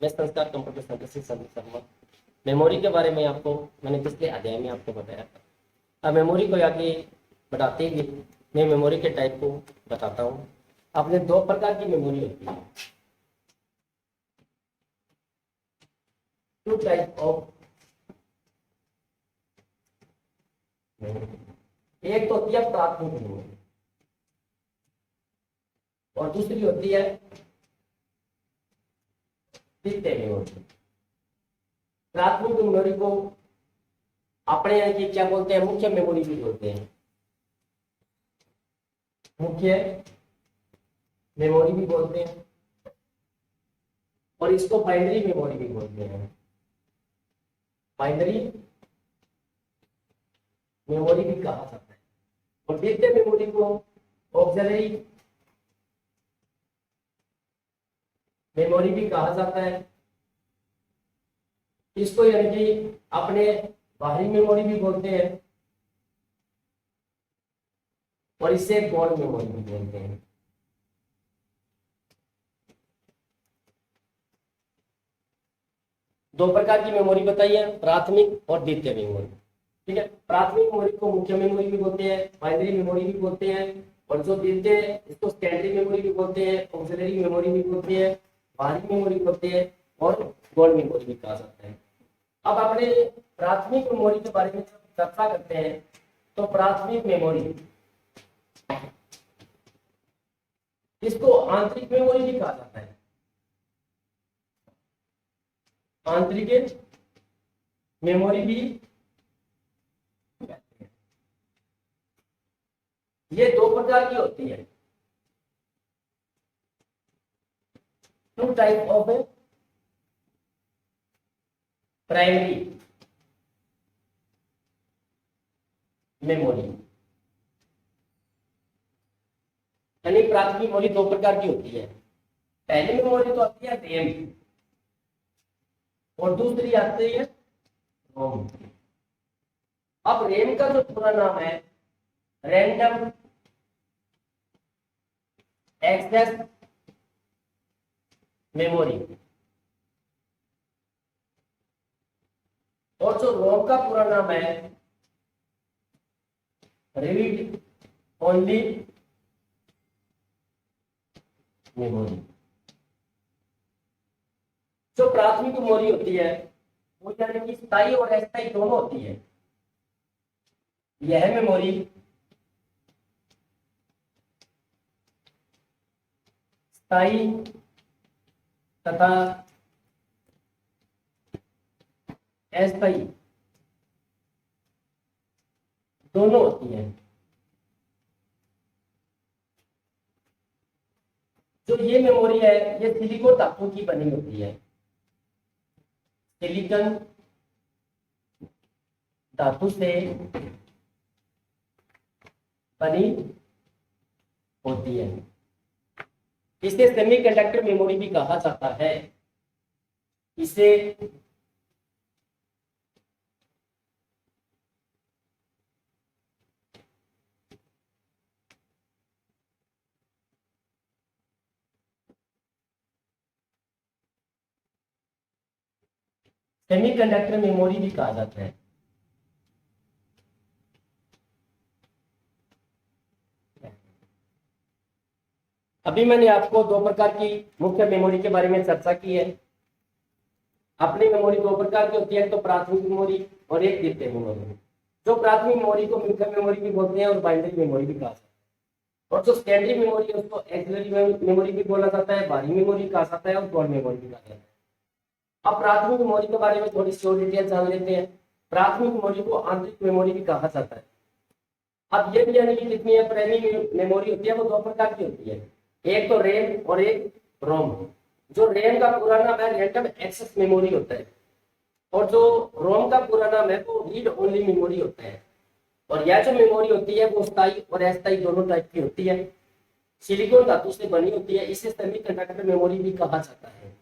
मैं संस्कार computer synthesis Sharma. Memory के बारे में आपको मैंने पिछले अध्याय में आपको बताया था। अब मेमोरी को आगे बढ़ाते हुए मैं मेमोरी के टाइप को बताता हूँ। आपने दो प्रकार की मेमोरी होती है, टू टाइप ऑफ मेमोरी। एक तो होती है प्राथमिक मेमोरी और दूसरी होती है द्वितीय मेमोरी। प्राथमिक मेमोरी को अपने यहाँ की क्या बोलते हैं, मुख्य मेमोरी भी बोलते हैं, मुख्य मेमोरी भी बोलते हैं और इसको बाइनरी मेमोरी भी बोलते हैं। बाइनरी मेमोरी भी कहा जाता है और द्वितीय मेमोरी को ऑक्सिलरी मेमोरी भी कहा जाता है। इसको यानी कि अपने बाहरी मेमोरी भी बोलते हैं और इसे गौण मेमोरी भी बोलते हैं। दो प्रकार की मेमोरी बताइए, प्राथमिक और द्वितीय मेमोरी। ठीक है, प्राथमिक मेमोरी को मुख्य मेमोरी भी बोलते हैं, बाइनरी मेमोरी भी बोलते हैं और जो द्वितीय इसको सेकेंडरी मेमोरी भी बोलते हैं, ऑक्सिलरी मेमोरी भी बोलते हैं, बाहरी मेमोरी बोलते हैं और गौण मेमोरी भी कहा जाता है। अब अपने प्राथमिक मेमोरी के बारे में जब चर्चा करते हैं तो प्राथमिक मेमोरी इसको आंतरिक मेमोरी भी कहा जाता है। आंतरिक मेमोरी भी कहते हैं। ये दो प्रकार की होती है, two type of primary memory. यानी प्राथमिक मेमोरी दो प्रकार की होती है। पहली मेमोरी तो आती है रैम और दूसरी आती है रोम। अब रैम का जो पूरा नाम है रैंडम एक्सेस मेमोरी और जो रोम का पूरा नाम है रीड ओनली मेमोरी। जो प्राथमिक मेमोरी होती है वो यानी कि स्थायी और अस्थायी दोनों होती है। यह मेमोरी स्थायी तथा अस्थायी दोनों होती है। जो ये मेमोरी है ये सिलिकॉन धातु की बनी होती है, सिलिकॉन धातु से बनी होती है। इसे सेमीकंडक्टर मेमोरी भी कहा जाता है। इसे सेमीकंडक्टर मेमोरी भी कहा जाता है। अभी मैंने आपको दो प्रकार की मुख्य मेमोरी के बारे में चर्चा की है। अपनी मेमोरी दो प्रकार की होती है, तो प्राथमिक मेमोरी और एक द्वितीय मेमोरी। जो प्राथमिक मेमोरी को मुख्य मेमोरी भी बोलते हैं और बाइनरी मेमोरी भी कहा जाता है और जो सेकेंडरी मेमोरी है उसको एक्सिलरी मेमोरी भी बोला जाता है, बाहरी मेमोरी कहा जाता है और गौण मेमोरी भी कहा जाता है। अब प्राथमिक मेमोरी के बारे में थोड़ी सी और डिटेल जान लेते हैं। प्राथमिक मेमोरी को आंतरिक मेमोरी भी कहा जाता है। अब ये भी यानी कि जितनी प्राइमरी मेमोरी होती है वो दो प्रकार की होती है, एक तो रैम और एक रोम। जो रैम का पूरा नाम है रैंडम एक्सेस मेमोरी होता है और जो रोम का पूरा नाम है वो रीड ओनली मेमोरी होता है। और यह जो मेमोरी होती है वो स्थायी और अस्थायी दोनों टाइप की होती है, सिलिकॉन धातु से बनी होती है। इसे सेमीकंडक्टर मेमोरी भी कहा जाता है।